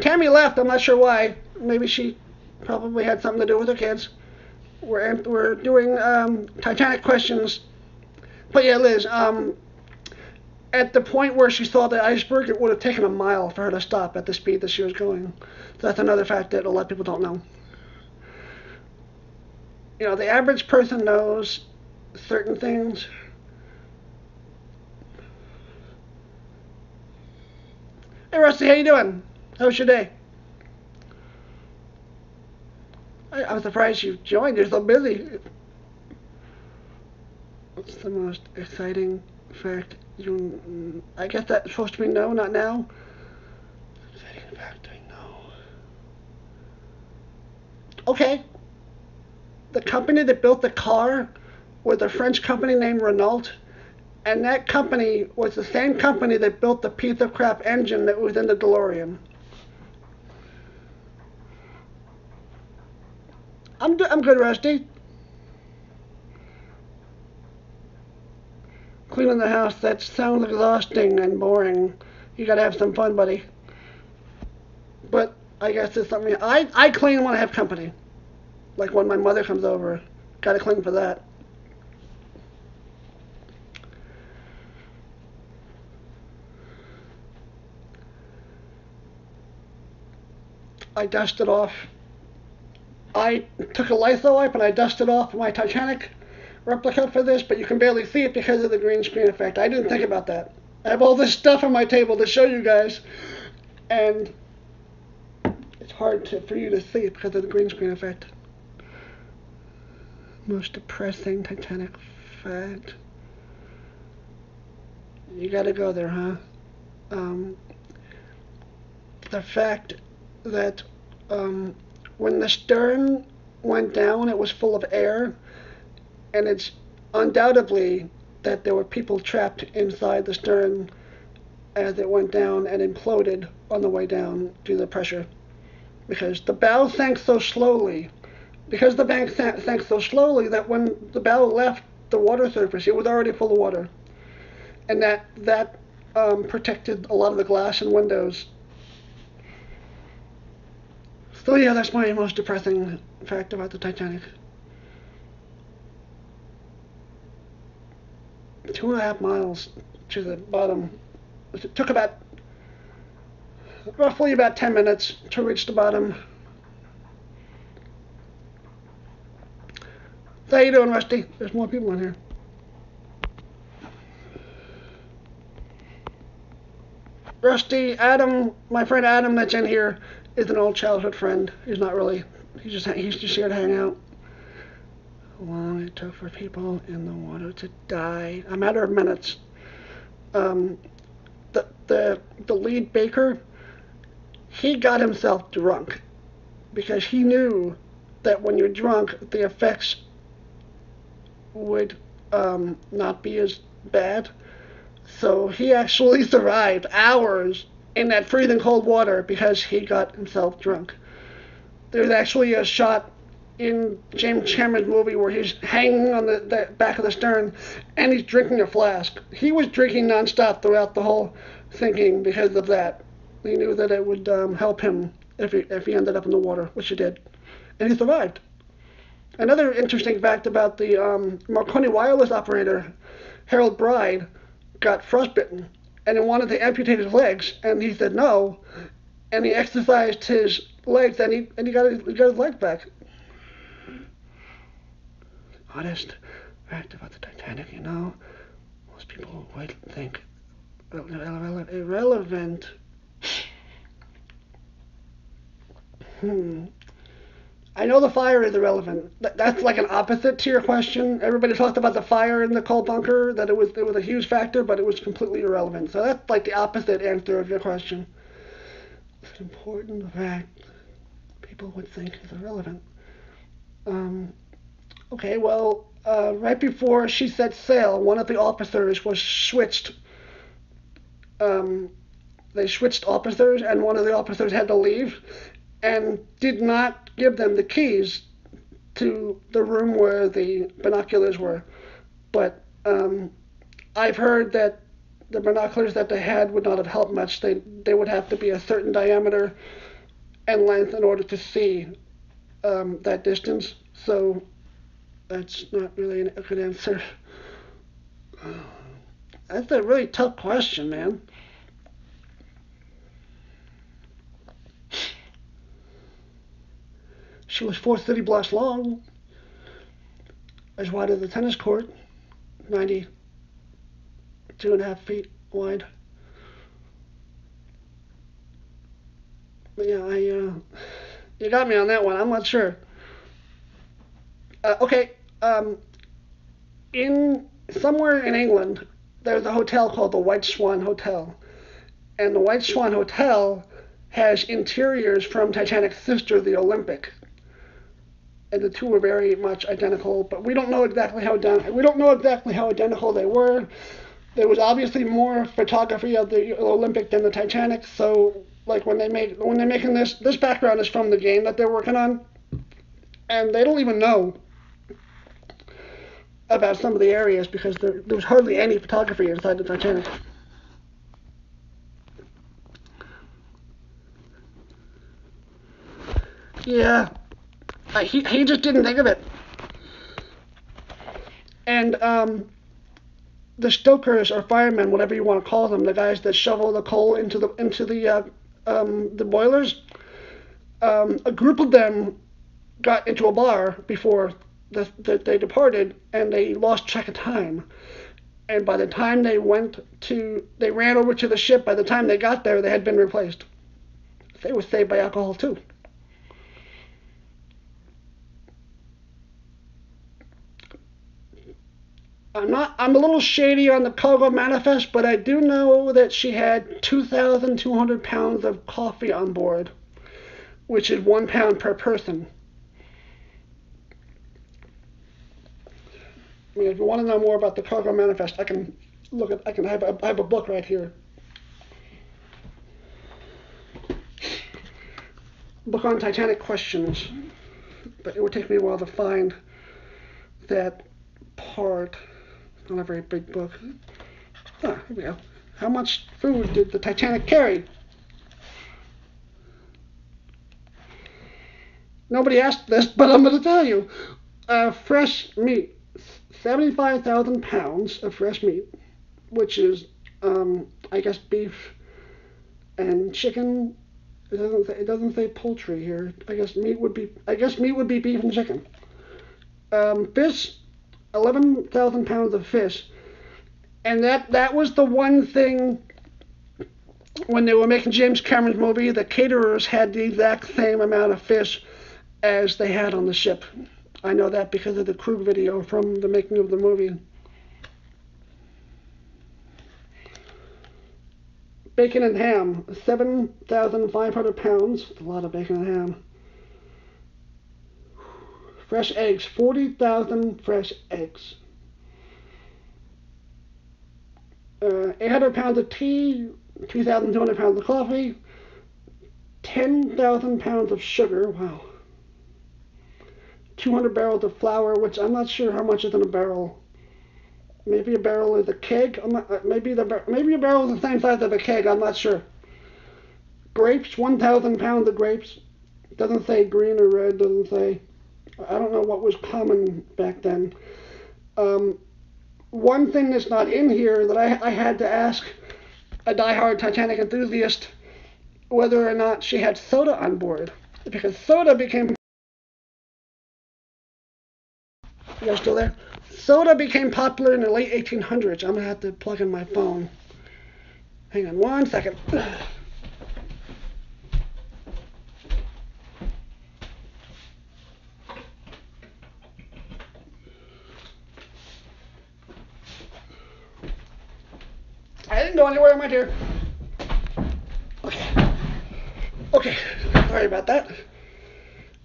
Tammy left. I'm not sure why. Maybe she probably had something to do with her kids. We're doing Titanic questions. But yeah, Liz. At the point where she saw the iceberg, it would have taken a mile for her to stop at the speed that she was going. So that's another fact that a lot of people don't know. You know, the average person knows certain things. Hey, Rusty, how you doing? How was your day? I'm surprised you joined. You're so busy. What's the most exciting fact you... I guess that's supposed to be no, not now. Exciting fact I know. Okay. The company that built the car was a French company named Renault, and that company was the same company that built the piece of crap engine that was in the DeLorean. I'm good, Rusty. Cleaning the house, that sounds exhausting and boring. You gotta have some fun, buddy. But I guess it's something I clean when I have company. Like when my mother comes over. Gotta clean for that. I dusted off. I took a Lysol wipe and I dusted off my Titanic replica for this, but you can barely see it because of the green screen effect. I didn't think about that. I have all this stuff on my table to show you guys, and it's hard for you to see it because of the green screen effect. Most depressing Titanic fact. You gotta go there, huh? The fact that when the stern went down, it was full of air, and it's undoubtedly that there were people trapped inside the stern as it went down and imploded on the way down due to the pressure. Because the bow sank so slowly, that when the bow left the water surface, it was already full of water. And that protected a lot of the glass and windows. So yeah, that's my most depressing fact about the Titanic. 2.5 miles to the bottom. It took roughly about 10 minutes to reach the bottom. How you doing, Rusty? There's more people in here. Rusty, Adam, my friend Adam that's in here is an old childhood friend. He's not really, he's just here to hang out. How long it took for people in the water to die? A matter of minutes. The lead baker, he got himself drunk because he knew that when you're drunk, the effects would not be as bad. So he actually survived hours in that freezing cold water because he got himself drunk. There's actually a shot in James Cameron's movie where he's hanging on the back of the stern and he's drinking a flask. He was drinking nonstop throughout the whole sinking because of that. He knew that it would help him if he ended up in the water, which he did. And he survived. Another interesting fact about the Marconi wireless operator, Harold Bride, got frostbitten and he wanted to amputate his legs, and he said no, and he exercised his legs and he got his legs back. Honest fact about the Titanic, you know, most people would think irrelevant. I know the fire is irrelevant. That's like an opposite to your question. Everybody talked about the fire in the coal bunker, that it was a huge factor, but it was completely irrelevant. So that's like the opposite answer of your question. It's an important fact people would think is irrelevant. Okay, well, right before she set sail, one of the officers was switched. They switched officers, and one of the officers had to leave and did not give them the keys to the room where the binoculars were. But I've heard that the binoculars that they had would not have helped much. They would have to be a certain diameter and length in order to see that distance. So that's not really a good answer. That's a really tough question, man. She was 4 city blocks long, as wide as a tennis court, 92.5 feet wide. But yeah, you got me on that one. I'm not sure. Okay, in somewhere in England, there's a hotel called the White Swan Hotel, and the White Swan Hotel has interiors from Titanic's sister, the Olympic, and the two are very much identical. But we don't know exactly how identical they were. There was obviously more photography of the Olympic than the Titanic, so like when they're making this background is from the game that they're working on, and they don't even know about some of the areas because there was hardly any photography inside the Titanic. Yeah, he just didn't think of it. And the stokers or firemen, whatever you want to call them, the guys that shovel the coal into the boilers, a group of them got into a bar before they departed, and they lost track of time. And by the time they ran over to the ship. By the time they got there, they had been replaced. They were saved by alcohol too. I'm a little shady on the cargo manifest, but I do know that she had 2,200 pounds of coffee on board, which is 1 pound per person. I mean, if you want to know more about the cargo manifest, I have a book right here. Book on Titanic Questions, but it would take me a while to find that part. Not a very big book. Ah, here we go. How much food did the Titanic carry? Nobody asked this, but I'm going to tell you. Fresh meat. 75,000 pounds of fresh meat, which is, I guess, beef and chicken. It doesn't say poultry here. I guess meat would be beef and chicken. Fish, 11,000 pounds of fish, and that was the one thing when they were making James Cameron's movie. The caterers had the exact same amount of fish as they had on the ship. I know that because of the crew video from the making of the movie. Bacon and ham, 7,500 pounds. That's a lot of bacon and ham. Fresh eggs, 40,000 fresh eggs. 800 pounds of tea, 2,200 pounds of coffee, 10,000 pounds of sugar. Wow. 200 barrels of flour, which I'm not sure how much is in a barrel. Maybe a barrel is a keg. Maybe a barrel is the same size as a keg. I'm not sure. Grapes, 1,000 pounds of grapes. Doesn't say green or red. Doesn't say. I don't know what was common back then. One thing that's not in here that I had to ask a diehard Titanic enthusiast whether or not she had soda on board, because soda became. You guys still there? Soda became popular in the late 1800s. I'm gonna have to plug in my phone. Hang on 1 second. I didn't go anywhere, my dear. Okay. Sorry about that.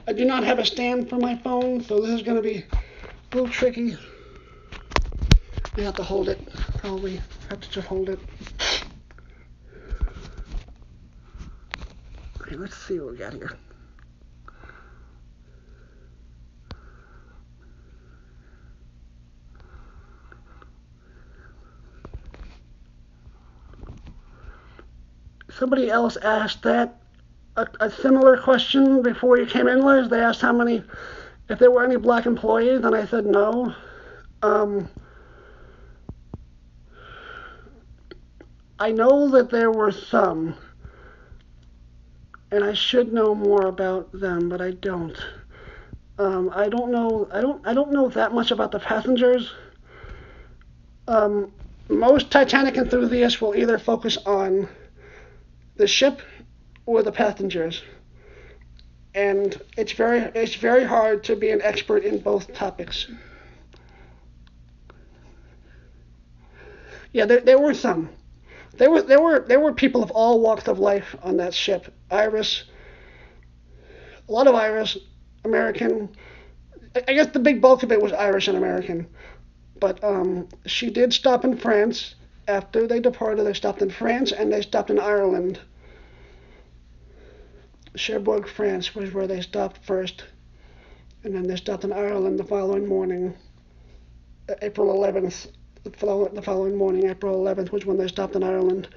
I do not have a stand for my phone, so this is going to be a little tricky. I have to hold it. Probably have to just hold it. Okay, let's see what we got here. Somebody else asked that a similar question before you came in, Liz. They asked if there were any black employees, and I said no. Um, I know that there were some, and I should know more about them, but I don't. I don't know. I don't know that much about the passengers. Um, Most Titanic enthusiasts will either focus on the ship or the passengers, and it's very hard to be an expert in both topics. Yeah, there were some. There were people of all walks of life on that ship. Irish, a lot of Irish, American. I guess the big bulk of it was Irish and American. But she did stop in France. After they departed, they stopped in France and they stopped in Ireland. Cherbourg, France was where they stopped first, and then they stopped in Ireland the following morning, April 11th. The following morning, April 11th, was when they stopped in Ireland.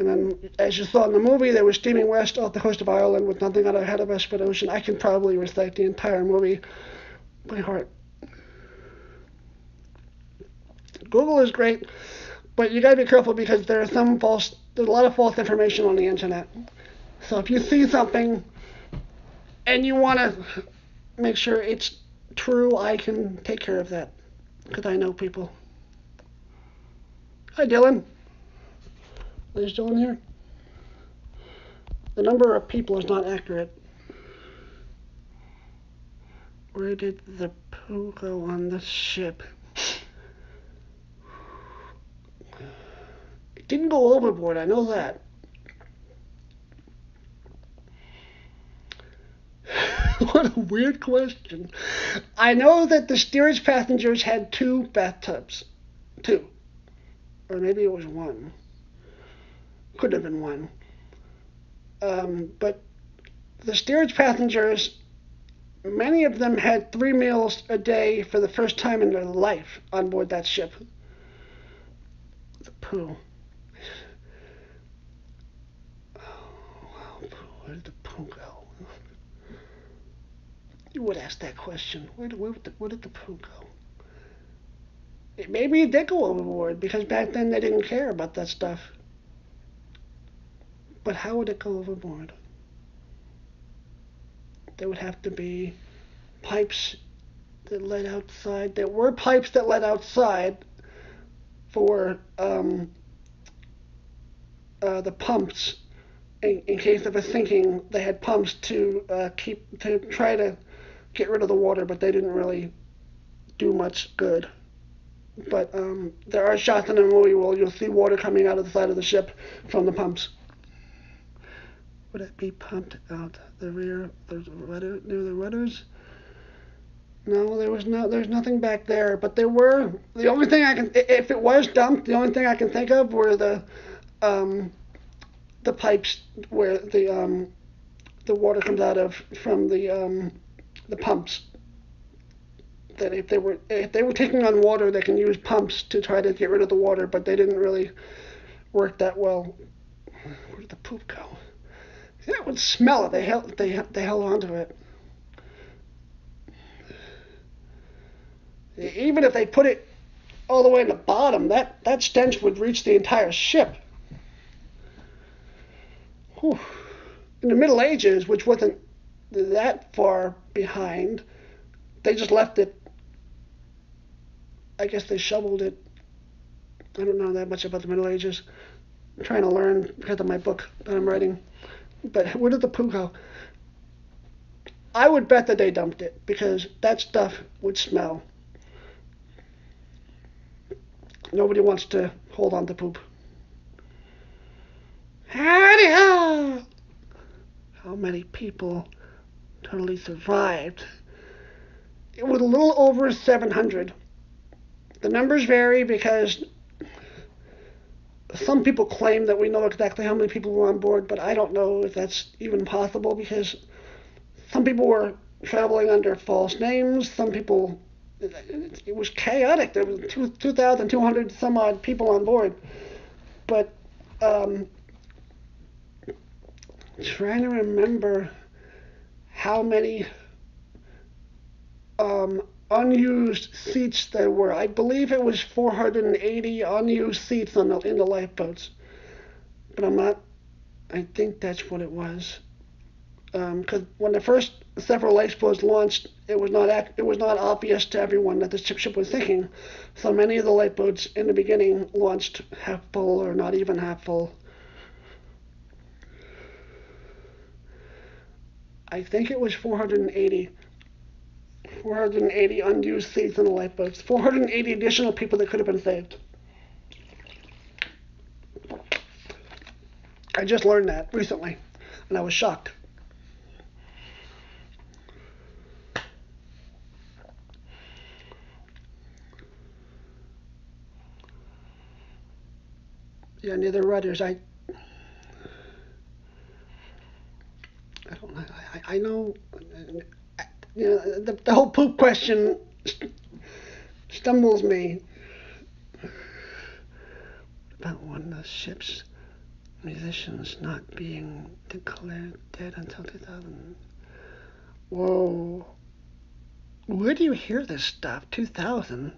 And then, as you saw in the movie, they were steaming west off the coast of Ireland with nothing ahead of us but ocean. I can probably recite the entire movie by heart. Google is great, but you gotta be careful because there's a lot of false information on the internet. So if you see something and you want to make sure it's true, I can take care of that because I know people. Hi, Dylan. Are you still in here? The number of people is not accurate. Where did the poo go on the ship? It didn't go overboard, I know that. What a weird question. I know that the steerage passengers had 2 bathtubs. 2. Or maybe it was 1. Could have been 1. But the steerage passengers, many of them had 3 meals a day for the first time in their life on board that ship. The poo. Oh, wow, where did the poo go? You would ask that question. Where did the poo go? Maybe it did go overboard because back then they didn't care about that stuff. But how would it go overboard? There would have to be pipes that led outside. There were pipes that led outside for the pumps. In case of a sinking, they had pumps to try to get rid of the water, but they didn't really do much good. But there are shots in the movie where you'll see water coming out of the side of the ship from the pumps. Would it be pumped out the rear, near the rudders? No, there's nothing back there. But there were, if it was dumped, the only thing I can think of were the pipes where the water comes out of from the pumps. That if they were taking on water, they can use pumps to try to get rid of the water, but they didn't really work that well. Where did the poop go? That would smell it. They held onto it. Even if they put it all the way in the bottom, that stench would reach the entire ship. Whew. In the Middle Ages, which wasn't that far behind, they just left it. I guess they shoveled it. I don't know that much about the Middle Ages. I'm trying to learn because of my book that I'm writing. But where did the poo go? I would bet that they dumped it because that stuff would smell. Nobody wants to hold on to poop. Howdy ho! How many people totally survived? It was a little over 700. The numbers vary because some people claim that we know exactly how many people were on board, but I don't know if that's even possible because some people were traveling under false names. Some people, it was chaotic. There was 2,200 some odd people on board. But trying to remember how many unused seats there were. I believe it was 480 unused seats in the lifeboats, but I'm not. I think that's what it was. Because when the first several lifeboats launched, it was not obvious to everyone that the ship was sinking. So many of the lifeboats in the beginning launched half full or not even half full. I think it was 480. 480 unused seats in the lifeboats. 480 additional people that could have been saved. I just learned that recently, and I was shocked. Yeah, neither rudders. I don't know. I know. You know, the whole poop question stumbles me. About one of the ship's musicians not being declared dead until 2000. Whoa. Where do you hear this stuff? 2000?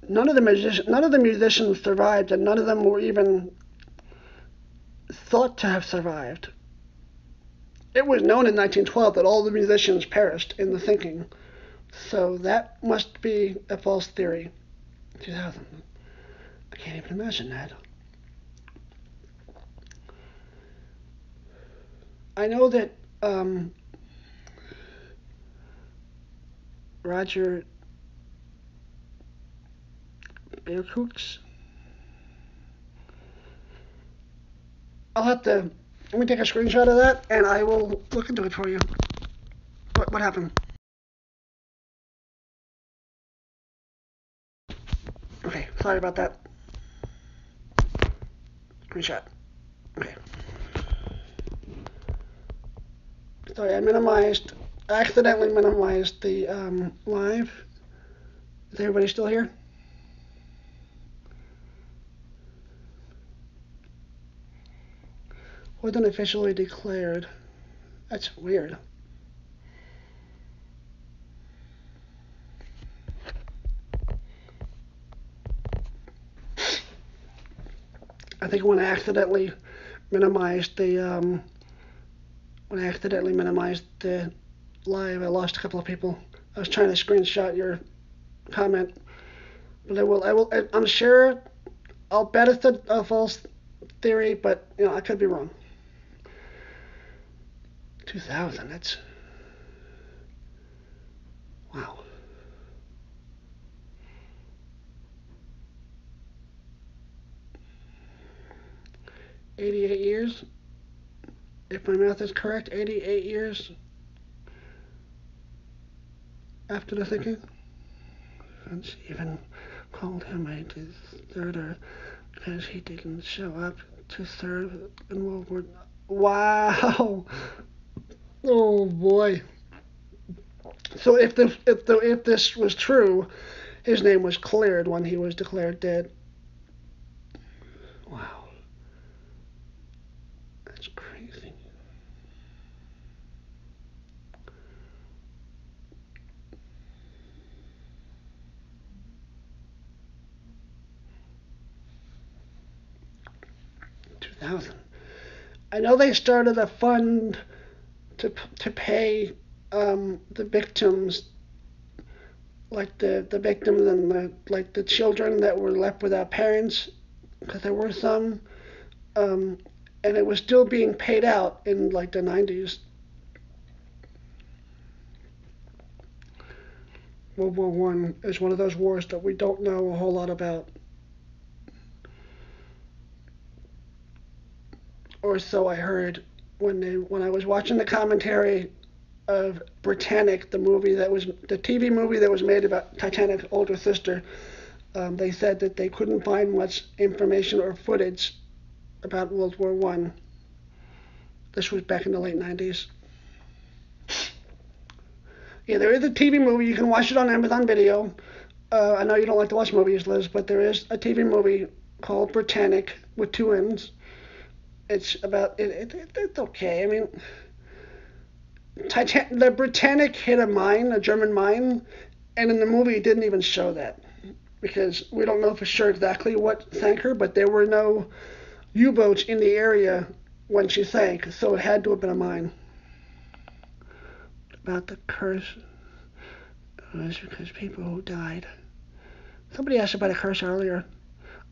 None of the musicians survived, and none of them were even thought to have survived. It was known in 1912 that all the musicians perished in the sinking, so that must be a false theory. 2000. I can't even imagine that. I know that Roger Bearcooks. Let me take a screenshot of that, and I will look into it for you. What happened? Okay, sorry about that. Screenshot. Okay. Sorry, I accidentally minimized the live. Is everybody still here? Wasn't officially declared. That's weird. I think when I accidentally minimized the live, I lost a couple of people. I was trying to screenshot your comment, but I'm sure. I'll bet it's a false theory, but I could be wrong. 2000. That's wow. 88 years, if my math is correct. 88 years after the sinking. French even called him a deserter because he didn't show up to serve in World War. Wow. Oh boy. So if this was true, his name was cleared when he was declared dead. Wow. That's crazy. I know they started a fund to pay the victims, like the victims and the children that were left without parents, because there were some, and it was still being paid out in like the 90s. World War One is one of those wars that we don't know a whole lot about. Or so I heard when I was watching the commentary of Britannic, the TV movie that was made about Titanic's older sister. They said that they couldn't find much information or footage about World War One. This was back in the late 90s. Yeah, there is a TV movie. You can watch it on Amazon Video. I know you don't like to watch movies, Liz, but there is a TV movie called Britannic with two N's. It's about it's okay. I mean, the Britannic hit a mine, a German mine, and in the movie it didn't even show that because we don't know for sure exactly what sank her, but there were no U-boats in the area when she sank, so it had to have been a mine. About the curse, it was because people who died. Somebody asked about a curse earlier.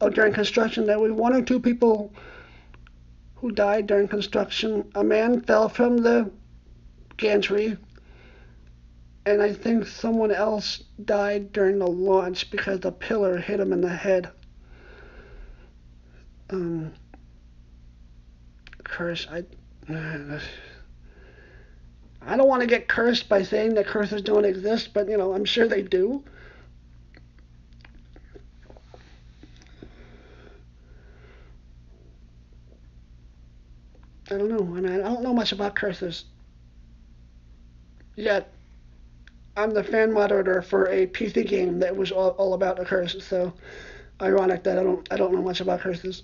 Oh, during construction, there was one or two people who died during construction. A man fell from the gantry, and I think someone else died during the launch because the pillar hit him in the head. Curse. I don't want to get cursed by saying that curses don't exist, but I'm sure they do. I don't know. I mean, I don't know much about curses. Yet, I'm the fan moderator for a PC game that was all about a curse. So, ironic that I don't know much about curses.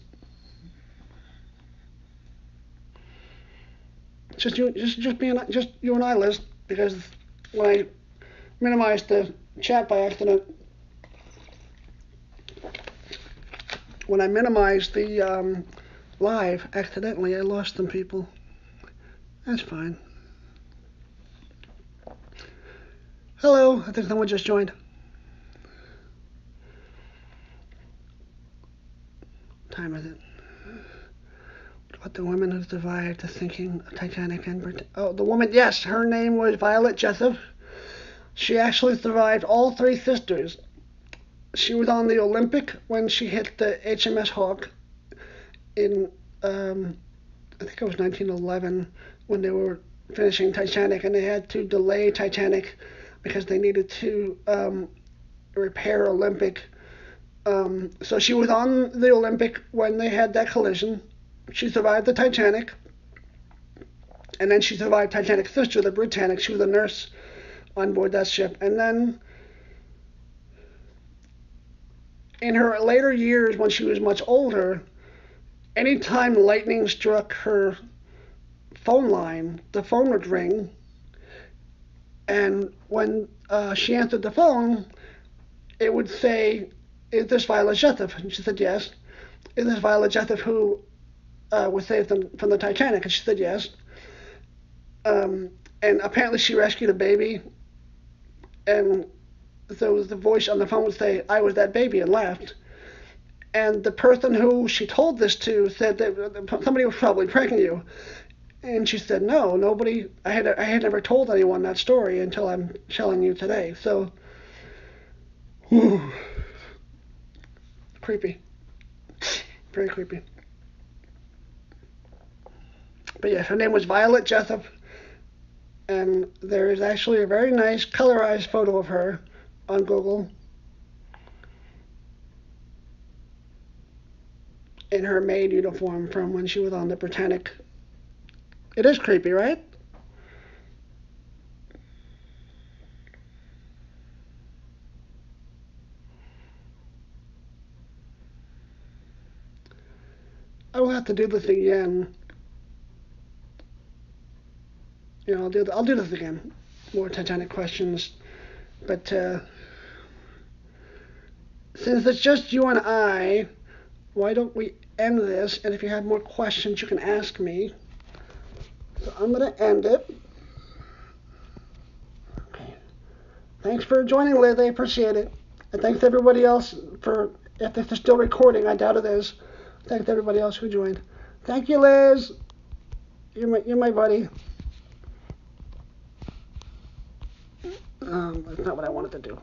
Just you and I, Liz, because when I minimized the chat by accident, when I minimized the live accidentally, I lost some people. That's fine. Hello, I think someone just joined. What time is it? What about the woman who survived the sinking of Titanic and oh, the woman, yes, her name was Violet Jessup. She actually survived all three sisters. She was on the Olympic when she hit the HMS Hawk in I think it was 1911 when they were finishing Titanic, and they had to delay Titanic because they needed to repair Olympic. So she was on the Olympic when they had that collision. She survived the Titanic, and then she survived Titanic's sister, the Britannic. She was a nurse on board that ship, and then in her later years, when she was much older, anytime lightning struck her phone line, the phone would ring, and when she answered the phone, it would say, "Is this Violet Jessup?" And she said, "Yes." "Is this Violet Jessup who was saved from the Titanic?" And she said, "Yes." And apparently she rescued a baby, and so the voice on the phone would say, "I was that baby," and laughed. And the person who she told this to said that somebody was probably pranking you. And she said, "No, nobody. I had never told anyone that story until I'm telling you today." So, whew, creepy, very creepy. But yes, her name was Violet Jessup, and there is actually a very nice colorized photo of her on Google in her maid uniform from when she was on the Britannic. It is creepy, right? I will have to do this again. I'll do this again. More Titanic questions, but since it's just you and I, why don't we end this? And if you have more questions, you can ask me. So I'm gonna end it. Okay. Thanks for joining, Liz. I appreciate it. And thanks to everybody else for, if this is still recording, I doubt it is. Thanks to everybody else who joined. Thank you, Liz. You're my buddy. That's not what I wanted to do.